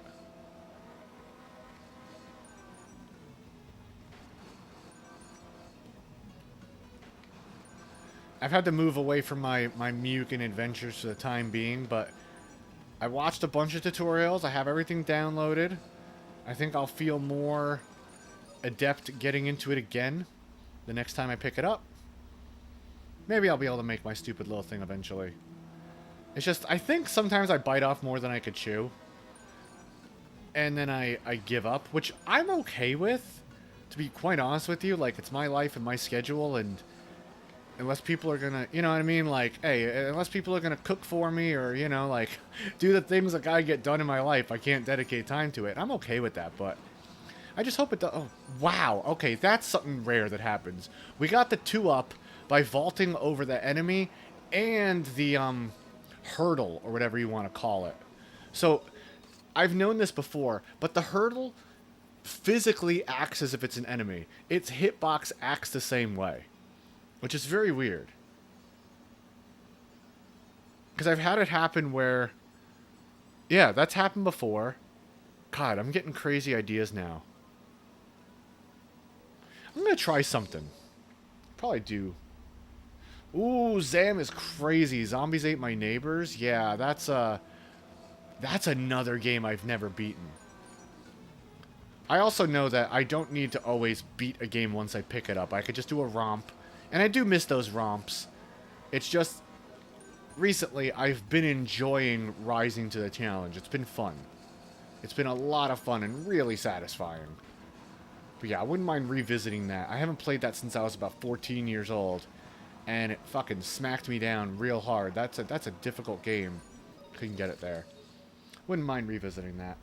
[SPEAKER 1] I've had to move away from my Mugen adventures for the time being, but I watched a bunch of tutorials. I have everything downloaded. I think I'll feel more adept getting into it again the next time I pick it up. Maybe I'll be able to make my stupid little thing eventually. It's just, I think sometimes I bite off more than I could chew. And then I give up, which I'm okay with, to be quite honest with you. Like, it's my life and my schedule, and unless people are gonna, you know what I mean? Like, hey, unless people are gonna cook for me or, you know, like, do the things that I get done in my life, I can't dedicate time to it. I'm okay with that, but I just hope it does. Oh, wow. Okay, that's something rare that happens. We got the 2-up by vaulting over the enemy and the, hurdle, or whatever you want to call it. So, I've known this before, but the hurdle physically acts as if it's an enemy. Its hitbox acts the same way, which is very weird. Because I've had it happen where, yeah, that's happened before. God, I'm getting crazy ideas now. I'm going to try something. Probably do. Ooh, Zam is crazy. Zombies Ate My Neighbors. Yeah, that's another game I've never beaten. I also know that I don't need to always beat a game once I pick it up. I could just do a romp. And I do miss those romps. It's just, recently, I've been enjoying rising to the challenge. It's been fun. It's been a lot of fun and really satisfying. But yeah, I wouldn't mind revisiting that. I haven't played that since I was about 14 years old. And it fucking smacked me down real hard. That's a difficult game. Couldn't get it there. Wouldn't mind revisiting that.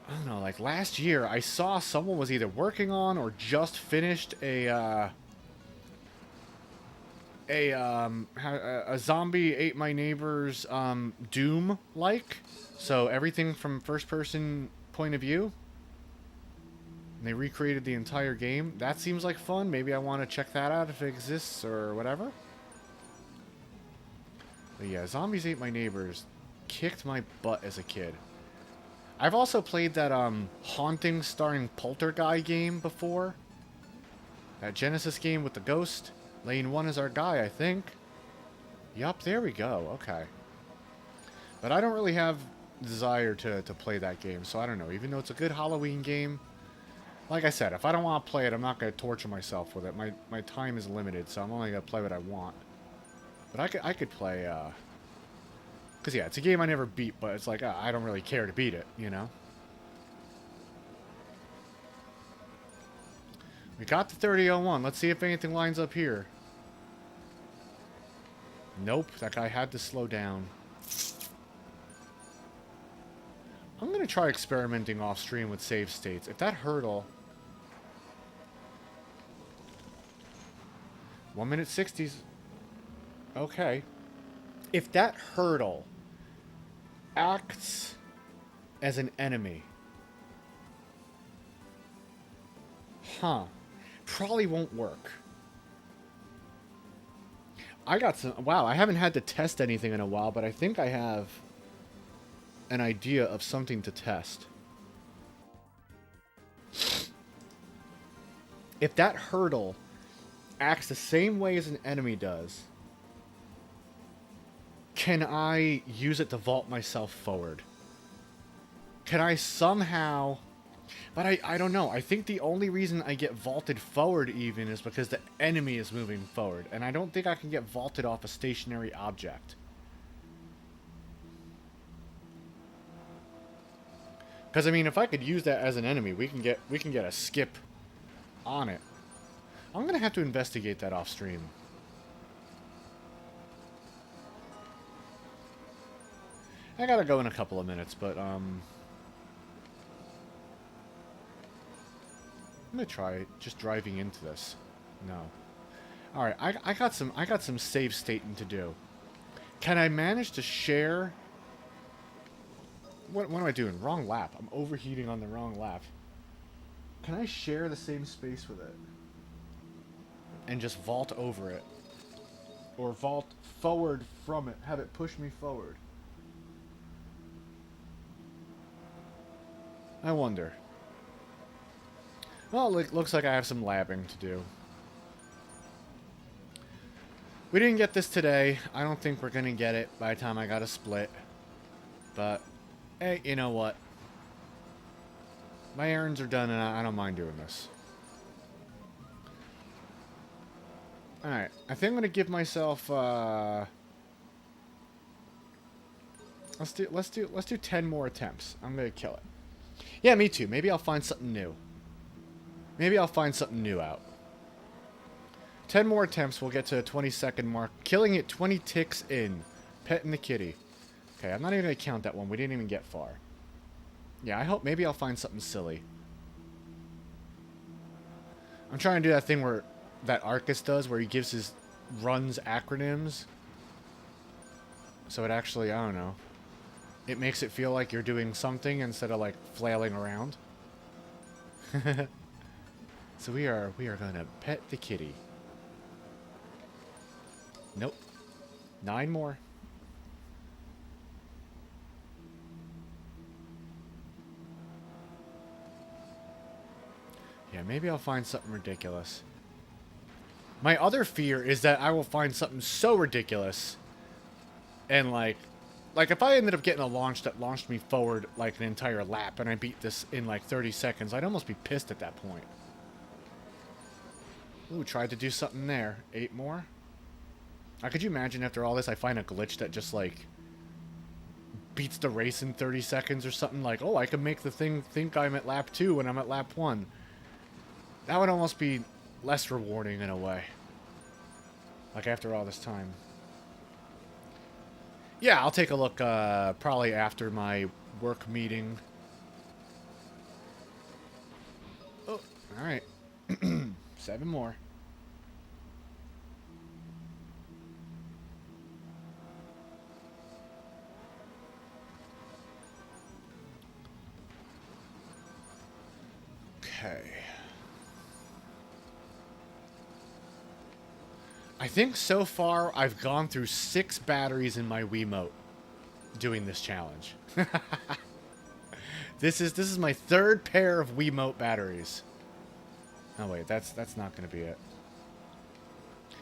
[SPEAKER 1] I don't know, like last year I saw someone was either working on or just finished a zombie ate my neighbor's Doom like. So everything from first person point of view. And they recreated the entire game. That seems like fun. Maybe I want to check that out if it exists or whatever. But yeah, Zombies Ate My Neighbors kicked my butt as a kid. I've also played that Haunting starring Poltergeist game before. That Genesis game with the ghost. Lane 1 is our guy, I think. Yup, there we go. Okay. But I don't really have desire to play that game, so I don't know. Even though it's a good Halloween game, like I said, if I don't want to play it, I'm not going to torture myself with it. My time is limited, so I'm only going to play what I want. But I could play, because yeah, it's a game I never beat, but it's like, I don't really care to beat it, you know? We got the 3001. Let's see if anything lines up here. Nope, that guy had to slow down. I'm going to try experimenting off stream with save states. If that hurdle... 1 minute 60s. Okay. If that hurdle acts as an enemy... Huh. Probably won't work. I got some... Wow, I haven't had to test anything in a while, but I think I have an idea of something to test. If that hurdle acts the same way as an enemy does, can I use it to vault myself forward? Can I somehow... But I don't know. I think the only reason I get vaulted forward even is because the enemy is moving forward. And I don't think I can get vaulted off a stationary object. Because, I mean, if I could use that as an enemy, we can get a skip on it. I'm going to have to investigate that off stream. I gotta go in a couple of minutes, but, I'm going to try just driving into this. No. All right, I got some save stating to do. Can I manage to share? What am I doing? Wrong lap. I'm overheating on the wrong lap. Can I share the same space with it? And just vault over it? Or vault forward from it. Have it push me forward. I wonder. Well, it looks like I have some labbing to do. We didn't get this today. I don't think we're going to get it by the time I got a split. But, hey, you know what? My errands are done and I don't mind doing this. Alright, I think I'm going to give myself, let's do 10 more attempts. I'm going to kill it. Yeah, me too. Maybe I'll find something new. Maybe I'll find something new out. 10 more attempts, we'll get to a 20-second mark. Killing it 20 ticks in. Petting the kitty. Okay, I'm not even going to count that one. We didn't even get far. Yeah, I hope maybe I'll find something silly. I'm trying to do that thing where that Arcus does, where he gives his runs acronyms. So it actually, I don't know. It makes it feel like you're doing something instead of like flailing around. So we are going to pet the kitty. Nope. 9 more. Yeah, maybe I'll find something ridiculous. My other fear is that I will find something so ridiculous. And like if I ended up getting a launch that launched me forward like an entire lap and I beat this in like 30 seconds, I'd almost be pissed at that point. Ooh, tried to do something there. 8 more. Could you imagine after all this I find a glitch that just like beats the race in 30 seconds or something, like, oh, I can make the thing think I'm at lap 2 when I'm at lap 1. That would almost be less rewarding in a way. Like after all this time. Yeah, I'll take a look probably after my work meeting. Oh, alright. 7 more. Okay. I think so far I've gone through 6 batteries in my Wiimote doing this challenge. This is my 3rd pair of Wiimote batteries. Oh wait, that's not going to be it.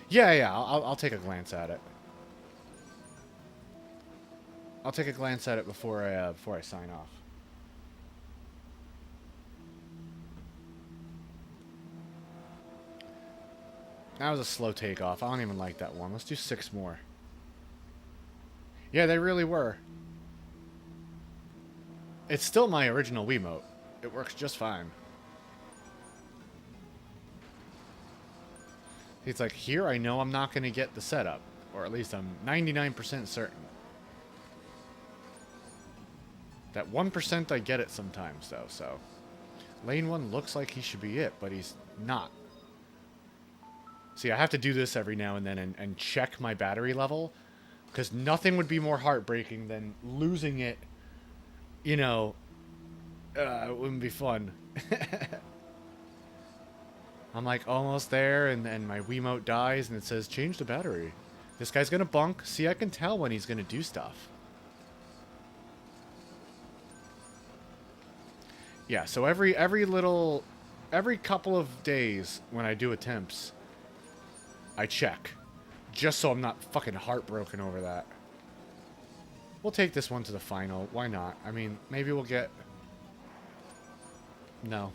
[SPEAKER 1] Yeah, I'll take a glance at it. I'll take a glance at it before I sign off. That was a slow takeoff. I don't even like that one. Let's do 6 more. Yeah, they really were. It's still my original Wiimote. It works just fine. It's like, here I know I'm not going to get the setup. Or at least I'm 99% certain. That 1% I get it sometimes, though, so... Lane 1 looks like he should be it, but he's not. See, I have to do this every now and then and check my battery level. Because nothing would be more heartbreaking than losing it. You know, it wouldn't be fun. I'm like almost there, and my Wiimote dies, and it says, change the battery. This guy's going to bunk. See, I can tell when he's going to do stuff. Yeah, so every couple of days when I do attempts, I check. Just so I'm not fucking heartbroken over that. We'll take this one to the final. Why not? I mean, maybe we'll get... No.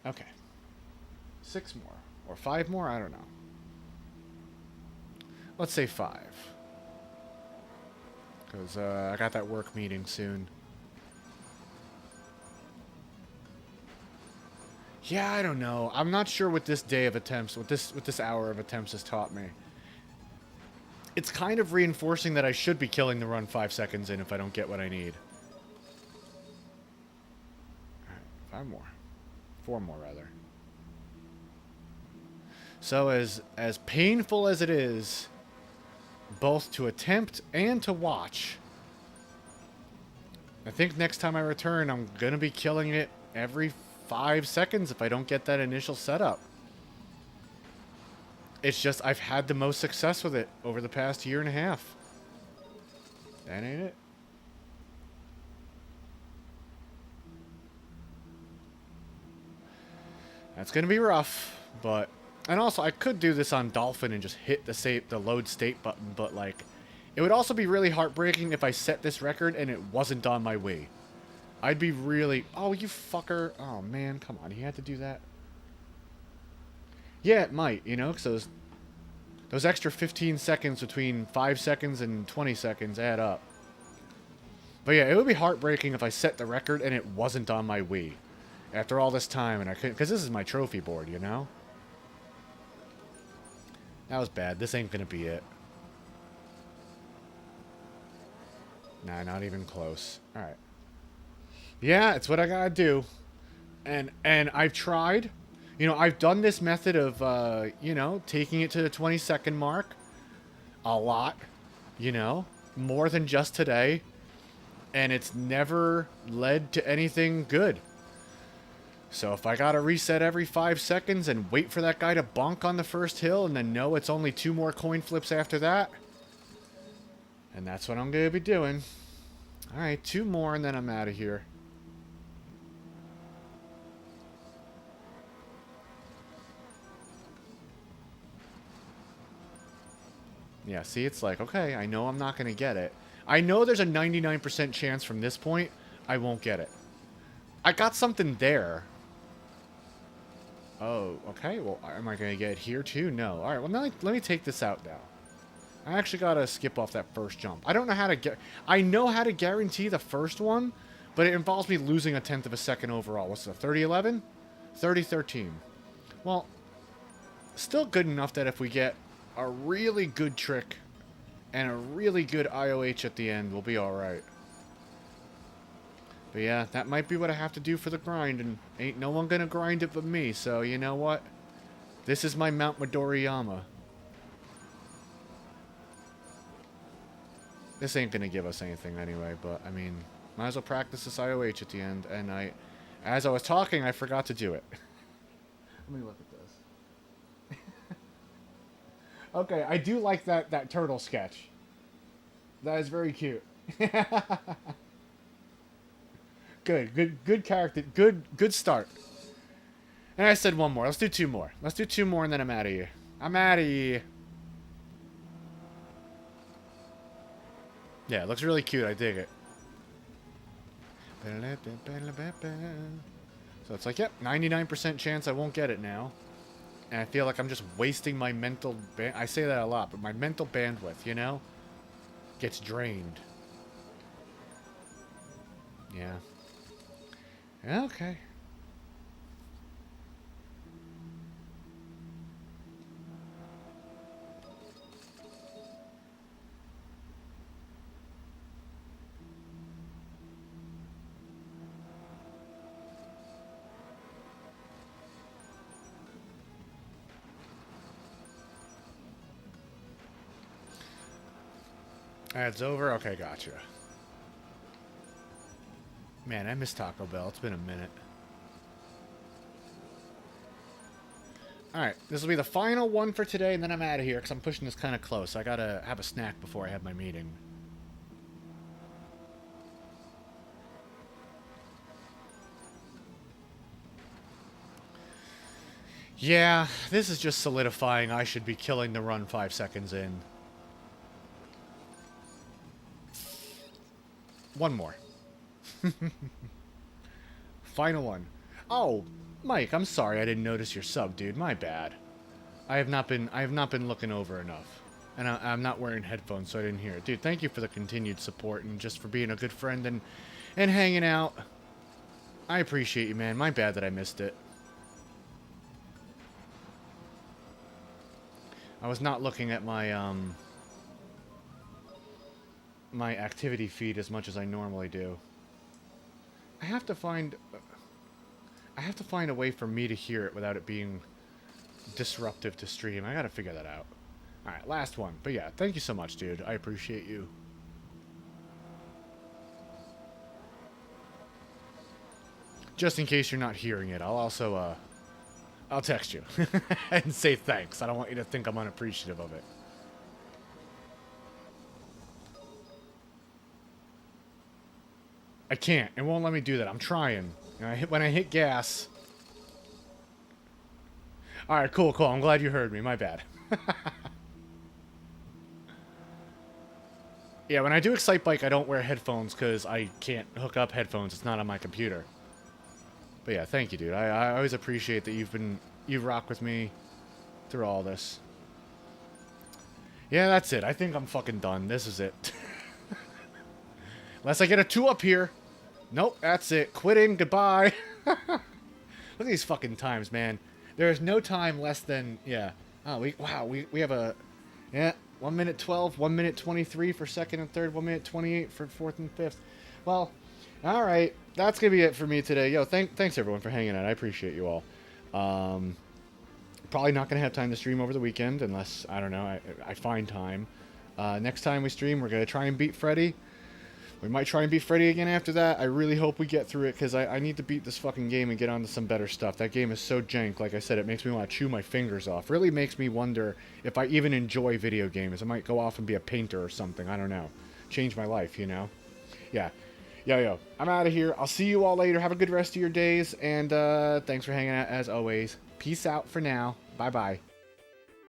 [SPEAKER 1] Okay. 6 more. Or 5 more? I don't know. Let's say 5. Because I got that work meeting soon. Yeah, I don't know. I'm not sure what this day of attempts, what this hour of attempts has taught me. It's kind of reinforcing that I should be killing the run 5 seconds in if I don't get what I need. Alright, 5 more. 4 more, rather. So as painful as it is, both to attempt and to watch, I think next time I return, I'm going to be killing it every 5 seconds if I don't get that initial setup. It's just I've had the most success with it over the past year and a half. That ain't it. That's going to be rough, but... And also, I could do this on Dolphin and just hit the load state button, but, like... It would also be really heartbreaking if I set this record and it wasn't on my Wii. I'd be really... Oh, you fucker. Oh, man, come on. He had to do that. Yeah, it might, you know, because those extra 15 seconds between 5 seconds and 20 seconds add up. But yeah, it would be heartbreaking if I set the record and it wasn't on my Wii. After all this time, and I couldn't... Because this is my trophy board, you know? That was bad. This ain't gonna be it. Nah, not even close. Alright. Yeah, it's what I gotta do. And I've tried. You know, I've done this method of, you know, taking it to the 20-second mark. A lot. You know? More than just today. And it's never led to anything good. So if I gotta reset every 5 seconds and wait for that guy to bonk on the first hill and then know it's only 2 more coin flips after that. And that's what I'm gonna be doing. Alright, 2 more and then I'm out of here. Yeah, see, it's like, okay, I know I'm not gonna get it. I know there's a 99% chance from this point I won't get it. I got something there. Oh, okay. Well, am I going to get it here too? No. All right. Well, let me take this out now. I actually got to skip off that first jump. I don't know how to get... I know how to guarantee the first one, but it involves me losing a tenth of a second overall. What's the 30-11? 30-13. Well, still good enough that if we get a really good trick and a really good IOH at the end, we'll be all right. But yeah, that might be what I have to do for the grind, and ain't no one gonna grind it but me, so you know what? This is my Mount Midoriyama. This ain't gonna give us anything anyway, but, I mean, might as well practice this IOH at the end, and as I was talking, I forgot to do it. Let me look at this. Okay, I do like that turtle sketch. That is very cute. Good character. Good start. And I said one more. Let's do 2 more. Let's do 2 more and then I'm out of here. I'm out of here. Yeah, it looks really cute. I dig it. So it's like, yep, 99% chance I won't get it now. And I feel like I'm just wasting my mental... I say that a lot, but my mental bandwidth, you know? Gets drained. Yeah. Okay. That's over? Okay, gotcha. Man, I miss Taco Bell. It's been a minute. Alright, this will be the final one for today, and then I'm out of here, because I'm pushing this kind of close. I gotta have a snack before I have my meeting. Yeah, this is just solidifying I should be killing the run 5 seconds in. One more. Final one. Oh, Mike, I'm sorry I didn't notice your sub, dude. My bad. I have not been looking over enough. And I'm not wearing headphones, so I didn't hear it. Dude, thank you for the continued support and just for being a good friend and hanging out. I appreciate you, man. My bad that I missed it. I was not looking at my my activity feed as much as I normally do. I have to find a way for me to hear it without it being disruptive to stream. I gotta figure that out. Alright, last one. But yeah, thank you so much, dude. I appreciate you. Just in case you're not hearing it, I'll also, I'll text you and say thanks. I don't want you to think I'm unappreciative of it. I can't. It won't let me do that. I'm trying. And when I hit gas... Alright, cool, cool. I'm glad you heard me. My bad. Yeah, when I do Excite Bike, I don't wear headphones because I can't hook up headphones. It's not on my computer. But yeah, thank you, dude. I always appreciate that you've rocked with me through all this. Yeah, that's it. I think I'm fucking done. This is it. Unless I get a 2 up here. Nope, that's it. Quitting. Goodbye. Look at these fucking times, man. There is no time less than, yeah. Oh, we have a, yeah, 1 minute 12, 1 minute 23 for second and third, 1 minute 28 for fourth and fifth. Well, all right. That's going to be it for me today. Yo, thanks everyone for hanging out. I appreciate you all. Probably not going to have time to stream over the weekend unless, I don't know, I find time. Next time we stream, we're going to try and beat Freddy. We might try and beat Freddy again after that. I really hope we get through it because I need to beat this fucking game and get on to some better stuff. That game is so jank. Like I said, it makes me want to chew my fingers off. Really makes me wonder if I even enjoy video games. I might go off and be a painter or something. I don't know. Change my life, you know? Yeah. Yo, I'm out of here. I'll see you all later. Have a good rest of your days. And thanks for hanging out as always. Peace out for now. Bye-bye.